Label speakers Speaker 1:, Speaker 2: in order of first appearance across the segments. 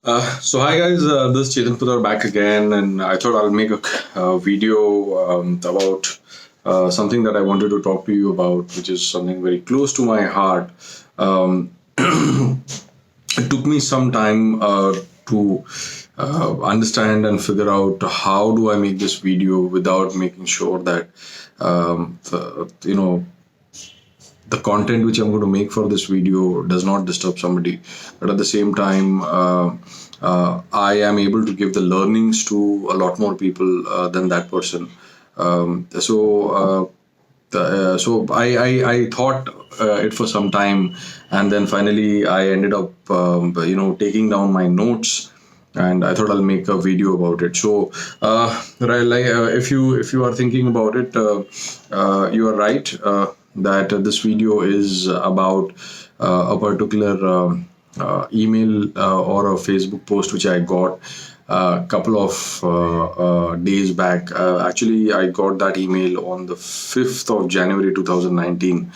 Speaker 1: So hi guys, this is Chetan Pudar back again, and I thought I'll make a video about something that I wanted to talk to you about, which is something very close to my heart. Um, it took me some time to understand and figure out how do I make this video without making sure that the content which I'm going to make for this video does not disturb somebody, but at the same time, I am able to give the learnings to a lot more people than that person. So I thought it for some time, and then finally I ended up taking down my notes, and I thought I'll make a video about it. So, if you are thinking about it, you are right that this video is about a particular email or a Facebook post which I got a couple of days back. Actually, I got that email on the 5th of January 2019.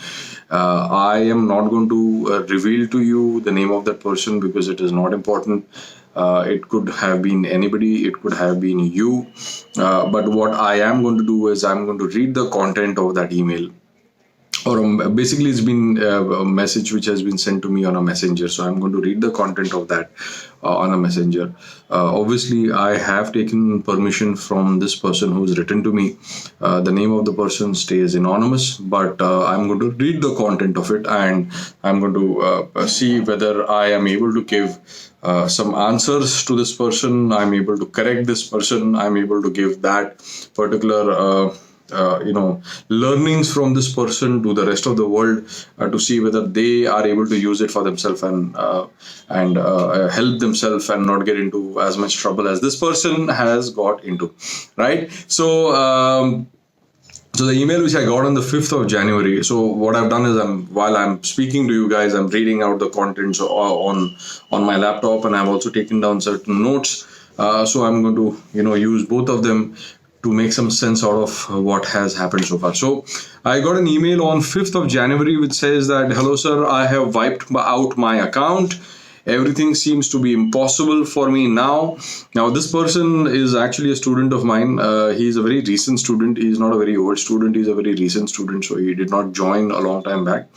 Speaker 1: I am not going to reveal to you the name of that person because it is not important. It could have been anybody, it could have been you. But what I am going to do is I'm going to read the content of that email, or basically it's been a message which has been sent to me on a messenger, so I'm going to read the content of that on a messenger. Obviously I have taken permission from this person who's written to me. The name of the person stays anonymous, but I'm going to read the content of it, and I'm going to see whether I am able to give some answers to this person, I'm able to correct this person, I'm able to give that particular learnings from this person to the rest of the world, to see whether they are able to use it for themselves and help themselves and not get into as much trouble as this person has got into, right? So the email which I got on the 5th of January. So what I've done is, while I'm speaking to you guys, I'm reading out the contents on my laptop, and I've also taken down certain notes. So I'm going to use both of them to make some sense out of what has happened so far. So I got an email on 5th of January which says that, hello sir, I have wiped out my account. Everything seems to be impossible for me now. This person is actually a student of mine. He's a very recent student. He's not a very old student, he's a very recent student, so he did not join a long time back.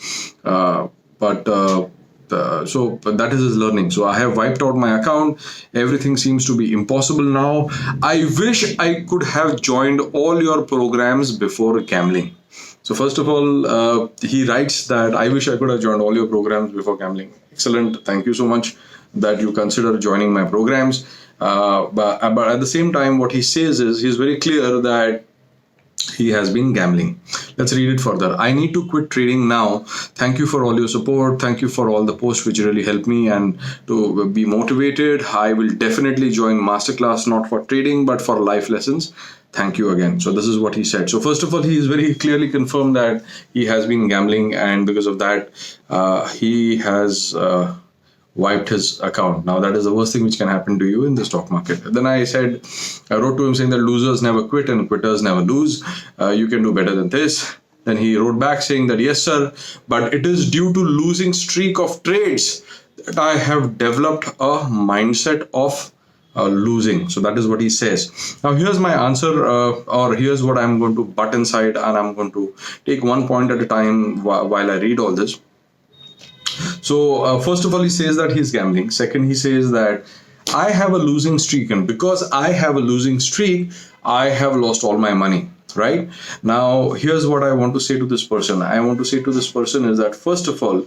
Speaker 1: But that is his learning. So I have wiped out my account. Everything seems to be impossible now. I wish I could have joined all your programs before gambling. So first of all, he writes that I wish I could have joined all your programs before gambling. Excellent. Thank you so much that you consider joining my programs. But at the same time, what he says is he's very clear that he has been gambling. Let's read it further. I need to quit trading now. Thank you for all your support. Thank you for all the posts which really helped me and to be motivated. I will definitely join masterclass, not for trading but for life lessons. Thank you again. So this is what he said. So first of all, he is very clearly confirmed that he has been gambling, and because of that, he has wiped his account. Now that is the worst thing which can happen to you in the stock market. Then I wrote to him saying that losers never quit and quitters never lose. You can do better than this. Then he wrote back saying that, yes sir, but it is due to losing streak of trades that I have developed a mindset of losing. So that is what he says. Now here's my answer, or here's what I'm going to butt inside, and I'm going to take one point at a time while I read all this. So, first of all, he says that he's gambling. Second, he says that I have a losing streak, and because I have a losing streak, I have lost all my money. Right now, here's what I want to say to this person. I want to say to this person is that, first of all,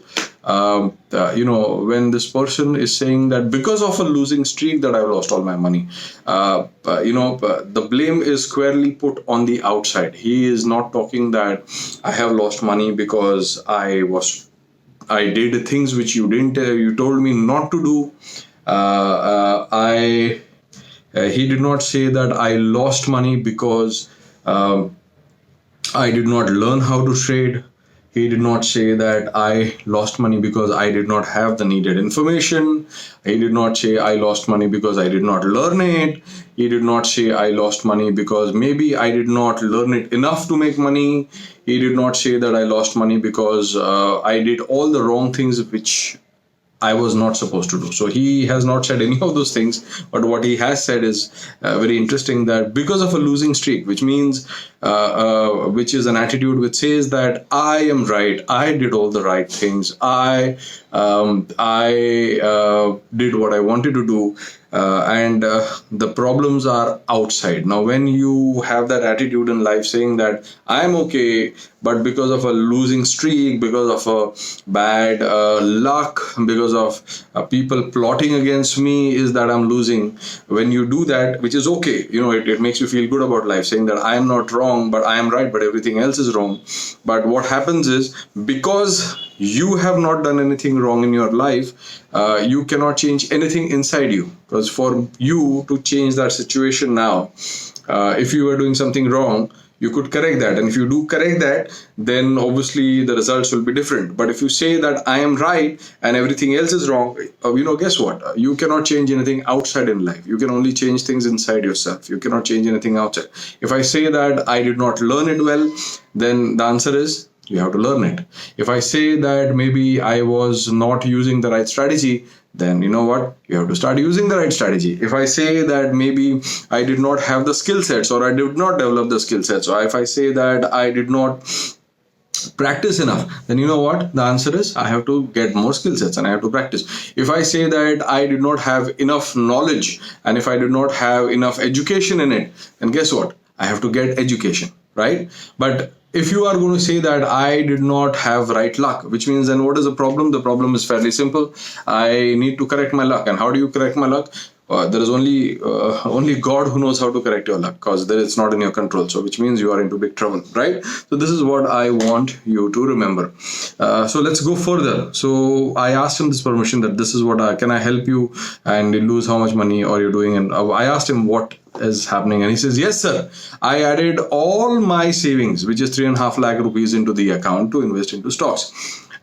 Speaker 1: when this person is saying that because of a losing streak that I've lost all my money, the blame is squarely put on the outside. He is not talking that I have lost money because I did things which you didn't. You told me not to do. I He did not say that I lost money because I did not learn how to trade. He did not say that I lost money because I did not have the needed information. He did not say I lost money because I did not learn it. He did not say I lost money because maybe I did not learn it enough to make money. He did not say that I lost money because I did all the wrong things which I was not supposed to do. So he has not said any of those things, but what he has said is very interesting, that because of a losing streak, which is an attitude which says that I am right, I did all the right things, I did what I wanted to do, and the problems are outside. Now, when you have that attitude in life saying that I'm okay, but because of a losing streak, because of a bad luck, because of people plotting against me, is that I'm losing. When you do that, which is okay, it makes you feel good about life, saying that I am not wrong, but I am right, but everything else is wrong. But what happens is, because you have not done anything wrong in your life, you cannot change anything inside you. Because for you to change that situation now, if you were doing something wrong, you could correct that. And if you do correct that, then obviously the results will be different. But if you say that I am right and everything else is wrong, guess what? You cannot change anything outside in life. You can only change things inside yourself. You cannot change anything outside. If I say that I did not learn it well, then the answer is you have to learn it. If I say that maybe I was not using the right strategy, then you know what? You have to start using the right strategy. If I say that maybe I did not have the skill sets, or I did not develop the skill sets, or if I say that I did not practice enough, then you know what? The answer is I have to get more skill sets and I have to practice. If I say that I did not have enough knowledge, and if I did not have enough education in it, then guess what? I have to get education, right? But if you are going to say that I did not have right luck, which means then what is the problem? The problem is fairly simple. I need to correct my luck. And how do you correct my luck? There is only God who knows how to correct your luck, because it's not in your control. So which means you are into big trouble, right? So this is what I want you to remember. So let's go further. So I asked him this permission, that this is what can I help you and lose how much money are you doing? And I asked him what is happening, and he says, yes sir, I added all my savings, which is 3.5 lakh rupees, into the account to invest into stocks.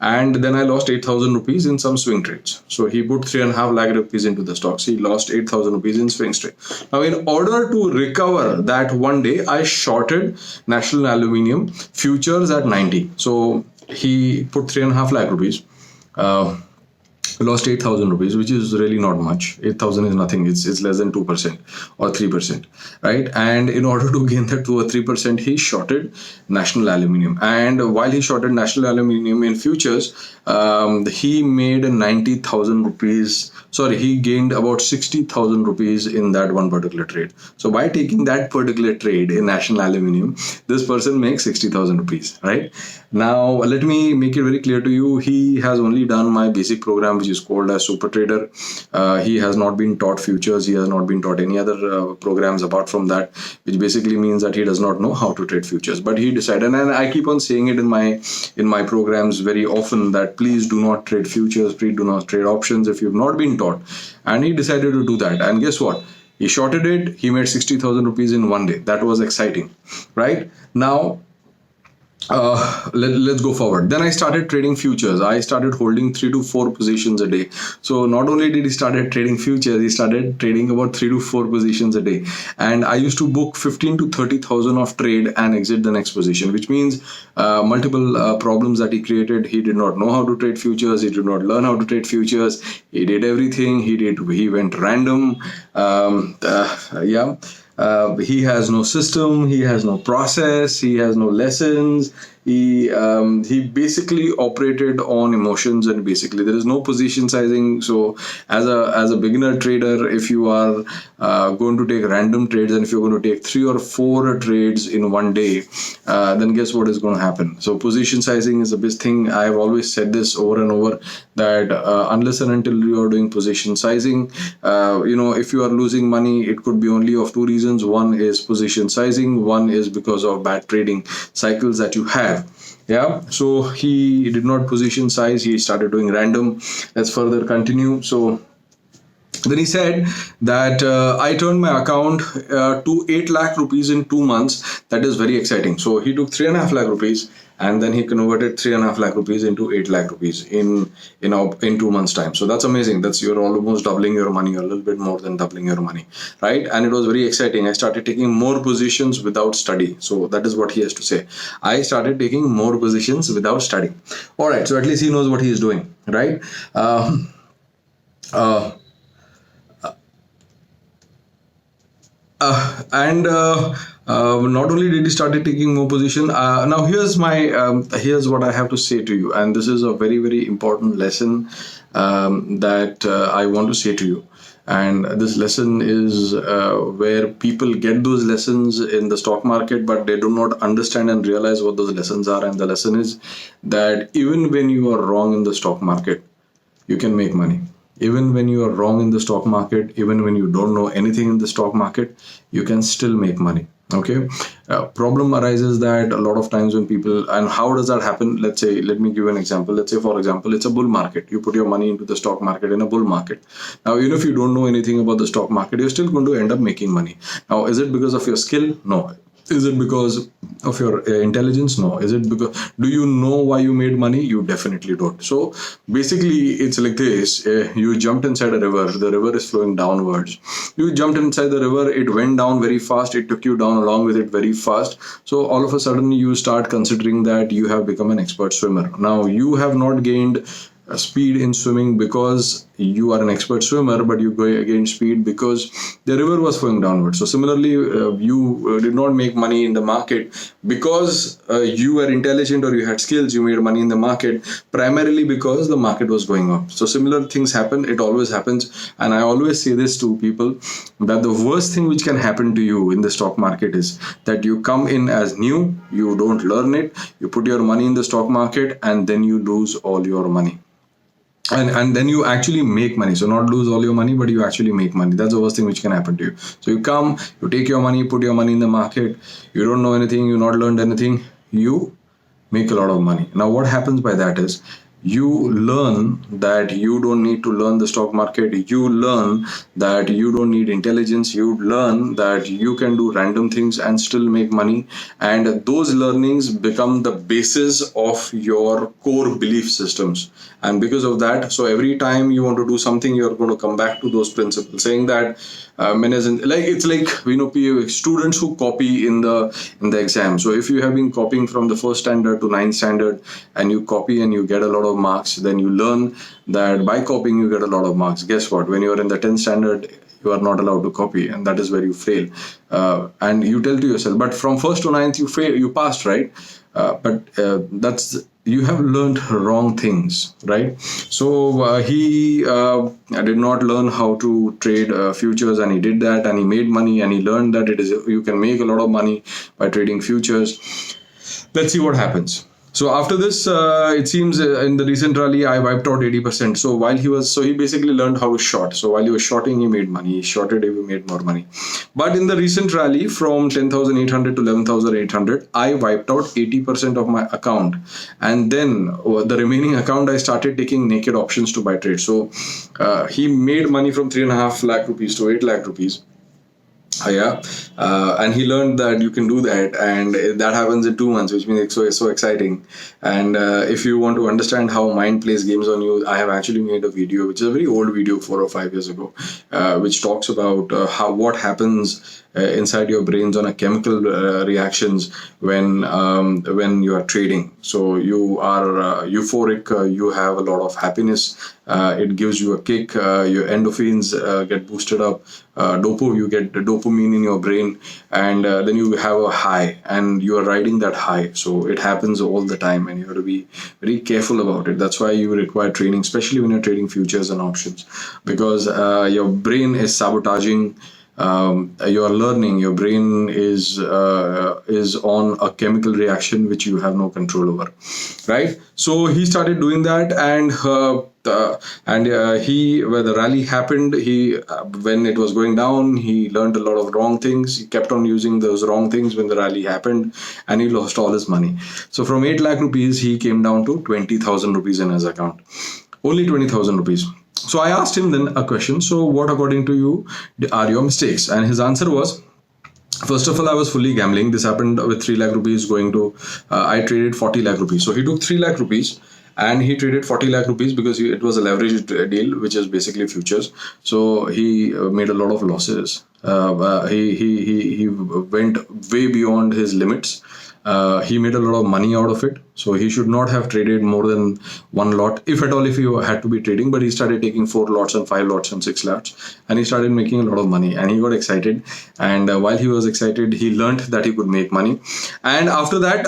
Speaker 1: And then I lost 8,000 rupees in some swing trades. So he put 3.5 lakh rupees into the stocks. He lost 8,000 rupees in swing trade. Now, in order to recover that one day, I shorted National Aluminium futures at 90. So he put 3.5 lakh rupees. Lost 8,000 rupees, which is really not much. 8,000 is nothing. It's less than 2% or 3%, right? And in order to gain that 2 or 3%, he shorted National Aluminium. And while he shorted National Aluminium in futures, he made 90,000 rupees. Sorry, he gained about 60,000 rupees in that one particular trade. So by taking that particular trade in National Aluminium, this person makes 60,000 rupees, right? Now, let me make it very clear to you. He has only done my basic program, which is called as Super Trader. He has not been taught futures. He has not been taught any other programs apart from that, which basically means that he does not know how to trade futures. But he decided, and I keep on saying it in my programs very often, that please do not trade futures, please do not trade options if you've not been taught. And he decided to do that. And guess what? He shorted it. He made 60,000 rupees in one day. That was exciting, right? Now, let's go forward. Then I started trading futures. I started holding 3 to 4 positions a day. So not only did he started trading futures, he started trading about 3 to 4 positions a day. And I used to book 15 to 30,000 of trade and exit the next position, which means multiple problems that he created. He did not know how to trade futures. He did not learn how to trade futures. He did everything. He went random. He has no system, he has no process, he has no lessons. He basically operated on emotions, and basically there is no position sizing. So as a beginner trader, if you are going to take random trades, and if you're going to take 3 or 4 trades in one day, then guess what is going to happen? So position sizing is a big thing. I've always said this over and over, that unless and until you are doing position sizing, if you are losing money, it could be only of 2 reasons. One is position sizing, one is because of bad trading cycles that you have. Yeah, so he did not position size, he started doing random. Let's further continue. So then he said that I turned my account to 8 lakh rupees in 2 months. That is very exciting. So he took 3.5 lakh rupees, and then he converted 3.5 lakh rupees into 8 lakh rupees in 2 months time. So that's amazing. You're almost doubling your money, a little bit more than doubling your money, right? And it was very exciting. I started taking more positions without study. So that is what he has to say. I started taking more positions without study. All right. So at least he knows what he is doing, right? uh, and not only did he started taking more position. Now here's what I have to say to you, and this is a very very important lesson that I want to say to you. And this lesson is where people get those lessons in the stock market, but they do not understand and realize what those lessons are. And the lesson is that even when you are wrong in the stock market, you can make money. Even when you are wrong in the stock market, even when you don't know anything in the stock market, you can still make money. Okay. Problem arises that a lot of times when people, and how does that happen? Let's say, let me give you an example. Let's say, for example, it's a bull market. You put your money into the stock market in a bull market. Now, even if you don't know anything about the stock market, you're still going to end up making money. Now, is it because of your skill? No. Is it because of your intelligence? No. Is it because, do you know why you made money? You definitely don't. So basically it's like this. You jumped inside a river, the river is flowing downwards. You jumped inside the river, it went down very fast, it took you down along with it very fast. So all of a sudden you start considering that you have become an expert swimmer. Now you have not gained speed in swimming because you are an expert swimmer, but you gain speed because the river was flowing downward. So similarly, you did not make money in the market because you were intelligent or you had skills. You made money in the market primarily because the market was going up. So similar things happen. It always happens, and I always say this to people, that the worst thing which can happen to you in the stock market is that you come in as new, you don't learn it, you put your money in the stock market, and then you lose all your money. And then you actually make money. So not lose all your money, but you actually make money. That's the worst thing which can happen to you. So you come, you take your money, put your money in the market, you don't know anything, you not learned anything, you make a lot of money. Now what happens by that is, you learn that you don't need to learn the stock market. You learn that you don't need intelligence. You learn that you can do random things and still make money. And those learnings become the basis of your core belief systems. And because of that, so every time you want to do something, you're going to come back to those principles, saying that like it's like, students who copy in the exam. So if you have been copying from the first standard to ninth standard, and you copy and you get a lot of marks, then you learn that by copying you get a lot of marks. Guess what? When you are in the 10th standard, you are not allowed to copy, and that is where you fail. And you tell to yourself, but from first to ninth you fail, you passed, right? But that's, you have learned wrong things, right? So he did not learn how to trade futures, and he did that, and he made money, and he learned that it is, you can make a lot of money by trading futures. Let's see what happens. So after this, it seems in the recent rally, I wiped out 80%. So he basically learned how to short. So while he was shorting, he made money. He shorted, he made more money. But in the recent rally from 10,800 to 11,800, I wiped out 80% of my account. And then the remaining account, I started taking naked options to buy trades. So he made money from 3.5 lakh rupees to 8 lakh rupees. Yeah, and he learned that you can do that, and that happens in 2 months, which means it's so exciting. And if you want to understand how mind plays games on you, I have actually made a video, which is a very old video, 4 or 5 years ago, which talks about what happens inside your brains on a chemical reactions when you are trading. So you are euphoric, you have a lot of happiness, it gives you a kick, your endorphins get boosted up, you get dopamine in your brain, and then you have a high, and you are riding that high. So it happens all the time, and you have to be very careful about it. That's why you require training, especially when you're trading futures and options, because your brain is sabotaging your learning. Your brain is on a chemical reaction which you have no control over, right? So he started doing that, and when the rally happened, when it was going down, he learned a lot of wrong things. He kept on using those wrong things when the rally happened, and he lost all his money. So from 8 lakh rupees, he came down to 20,000 rupees in his account. Only 20,000 rupees. So I asked him then a question. So what, according to you, are your mistakes? And his answer was, first of all, I was fully gambling. This happened with 3 lakh rupees going to, I traded 40 lakh rupees. So he took 3 lakh rupees and he traded 40 lakh rupees because it was a leveraged deal, which is basically futures. So he made a lot of losses. He went way beyond his limits. He made a lot of money out of it, so he should not have traded more than one lot, if at all, if he had to be trading. But he started taking 4 lots and 5 lots and 6 lots, and he started making a lot of money. And he got excited, and while he was excited, he learned that he could make money. And after that,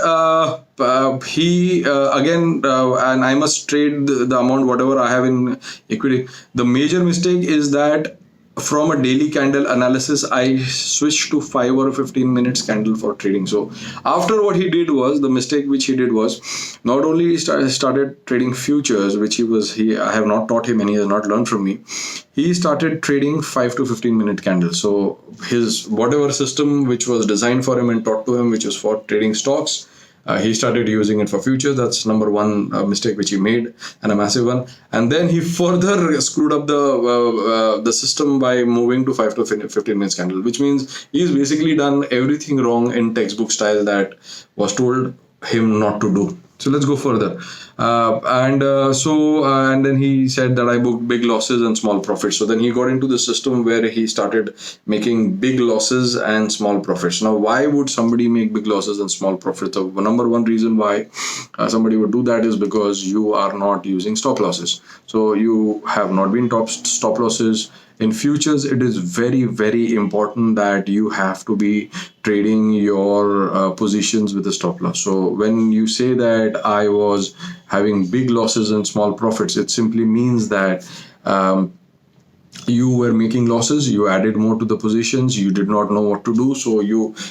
Speaker 1: he again, and I must trade the amount whatever I have in equity. The major mistake is that from a daily candle analysis, I switched to 5 or 15 minutes candle for trading. So after, what he did was, the mistake which he did was, not only he started trading futures, which he I have not taught him and he has not learned from me. He started trading 5 to 15 minute candles. So his whatever system which was designed for him and taught to him, which was for trading stocks, he started using it for futures. That's number one mistake which he made, and a massive one. And then he further screwed up the system by moving to 5 to 15 minutes candle, which means he's basically done everything wrong in textbook style that was told him not to do. So let's go further. And then he said that I booked big losses and small profits. So then he got into the system where he started making big losses and small profits. Now, why would somebody make big losses and small profits? The number one reason why somebody would do that is because you are not using stop losses. So you have not been stop losses. In futures, it is very, very important that you have to be trading your positions with a stop loss. So when you say that I was having big losses and small profits, it simply means that you were making losses, you added more to the positions, you did not know what to do. So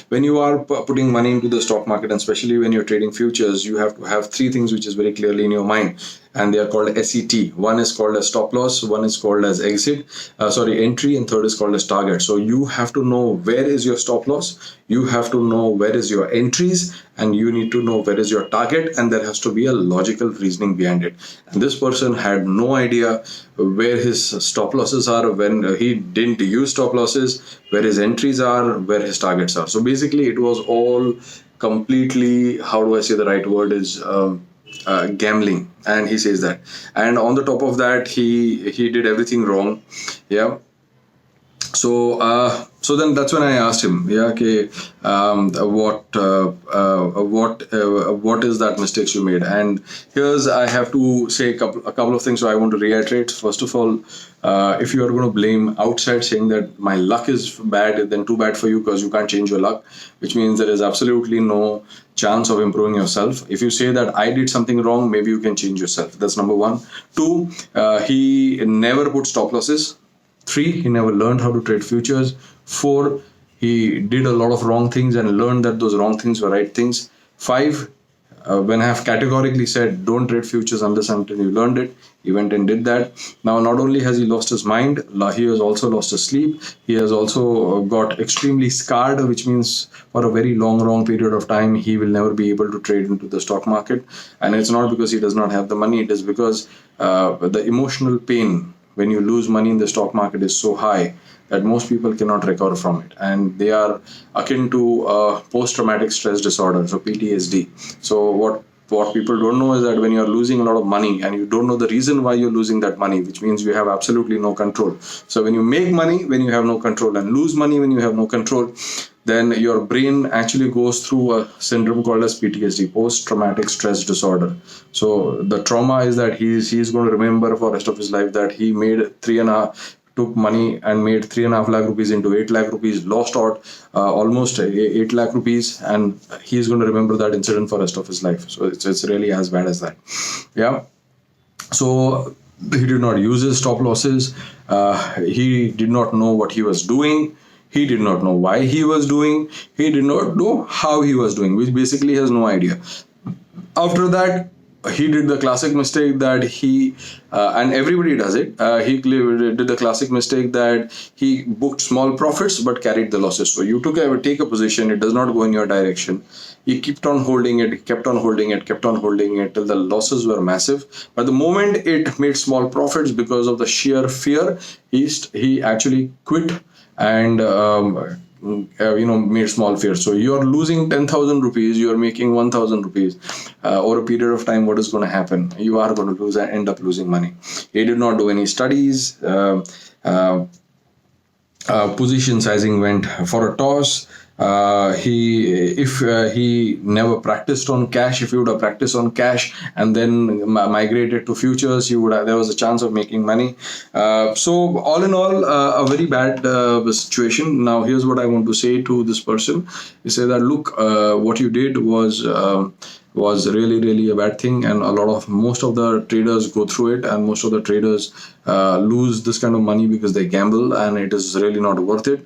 Speaker 1: when you are putting money into the stock market, and especially when you're trading futures, you have to have three things which is very clearly in your mind, and they are called SET. One is called as stop loss, one is called as entry, and third is called as target. So you have to know where is your stop loss, you have to know where is your entries, and you need to know where is your target, and there has to be a logical reasoning behind it. And this person had no idea where his stop losses are, when he didn't use stop losses, where his entries are, where his targets are. So basically it was all completely, how do I say the right word is, gambling. And he says that, and on the top of that, he did everything wrong. Yeah. So then that's when I asked him, what is that mistakes you made? And here's, I have to say a couple of things. So I want to reiterate. First of all, if you are going to blame outside, saying that my luck is bad, then too bad for you, because you can't change your luck, which means there is absolutely no chance of improving yourself. If you say that I did something wrong, maybe you can change yourself. That's number one. Two, he never put stop losses. 3, he never learned how to trade futures. 4, he did a lot of wrong things and learned that those wrong things were right things. 5, when I have categorically said don't trade futures unless until you learned it, he went and did that. Now, not only has he lost his mind, he has also lost his sleep. He has also got extremely scarred, which means for a very long period of time, he will never be able to trade into the stock market. And it's not because he does not have the money, it is because the emotional pain when you lose money in the stock market is so high that most people cannot recover from it, and they are akin to post-traumatic stress disorder, so PTSD. So what people don't know is that when you're losing a lot of money and you don't know the reason why you're losing that money, which means you have absolutely no control. So when you make money when you have no control, and lose money when you have no control, then your brain actually goes through a syndrome called as PTSD, post-traumatic stress disorder. So the trauma is that he's going to remember for the rest of his life that he made took money and made 3.5 lakh rupees into 8 lakh rupees, lost out almost 8 lakh rupees, and he's going to remember that incident for the rest of his life. So it's really as bad as that. Yeah. So he did not use his stop losses. He did not know what he was doing. He did not know why he was doing. He did not know how he was doing, which basically has no idea. After that, he did the classic mistake that and everybody does it. He did the classic mistake that he booked small profits but carried the losses. So you take a position, it does not go in your direction. He kept on holding it till the losses were massive. But the moment it made small profits, because of the sheer fear, he actually quit and made small fears. So you're losing 10,000 rupees, you're making 1,000 rupees. Over a period of time, what is going to happen? You are going to end up losing money. He did not do any studies. position sizing went for a toss. If he never practiced on cash, if he would have practiced on cash and then migrated to futures, he would have, there was a chance of making money. So all in all, a very bad situation. Now here's what I want to say to this person. You say that, look, what you did was really a bad thing, and most of the traders go through it, and most of the traders lose this kind of money because they gamble, and it is really not worth it.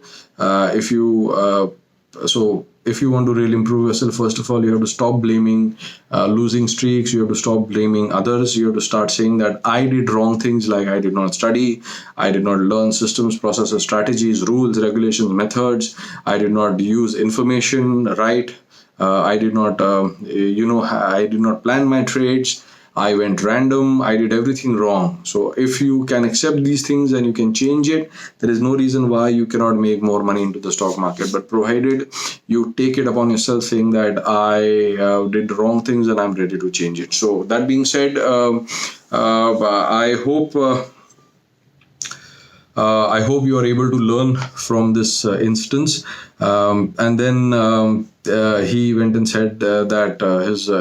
Speaker 1: If you want to really improve yourself, first of all, you have to stop blaming losing streaks. You have to stop blaming others. You have to start saying that I did wrong things, like I did not study, I did not learn systems, processes, strategies, rules, regulations, methods, I did not use information right. I did not, I did not plan my trades. I went random. I did everything wrong. So if you can accept these things and you can change it, there is no reason why you cannot make more money into the stock market. But provided you take it upon yourself, saying that I did wrong things and I'm ready to change it. So that being said, I hope you are able to learn from this instance. And then he went and said that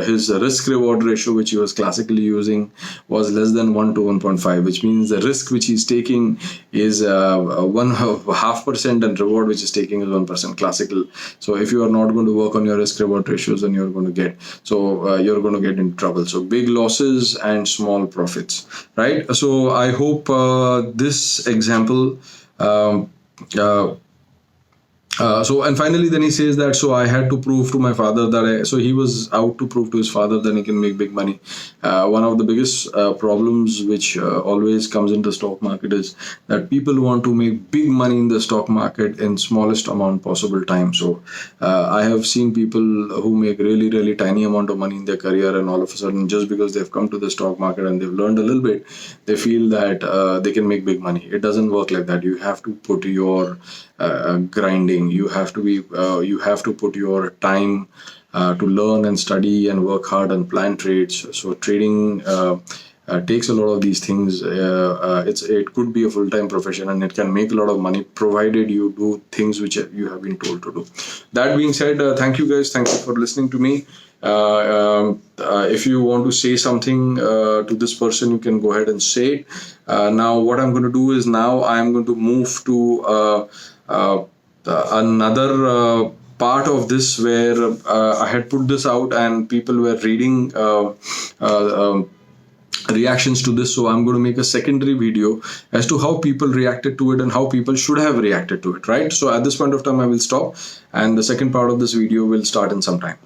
Speaker 1: his risk reward ratio, which he was classically using, was less than 1 to 1.5, which means the risk which he's taking is 1.5%, and reward which is taking is 1% classical. So if you are not going to work on your risk reward ratios, then you're going to get into trouble. So big losses and small profits, right? So I hope this example and finally, then he says that, so I had to prove to my father that so he was out to prove to his father that he can make big money. One of the biggest problems which always comes into stock market is that people want to make big money in the stock market in smallest amount possible time. So I have seen people who make really tiny amount of money in their career, and all of a sudden, just because they've come to the stock market and they've learned a little bit, they feel that they can make big money. It doesn't work like that. You have to put your grinding. You have to put your time to learn and study and work hard and plan trades. So trading takes a lot of these things. It could be a full-time profession, and it can make a lot of money provided you do things which you have been told to do. That being said, thank you guys. Thank you for listening to me. If you want to say something to this person, you can go ahead and say it. Now what I'm going to do is, now I'm going to move to another part of this, where I had put this out and people were reading reactions to this. So I'm going to make a secondary video as to how people reacted to it and how people should have reacted to it, right? So at this point of time, I will stop, and the second part of this video will start in some time.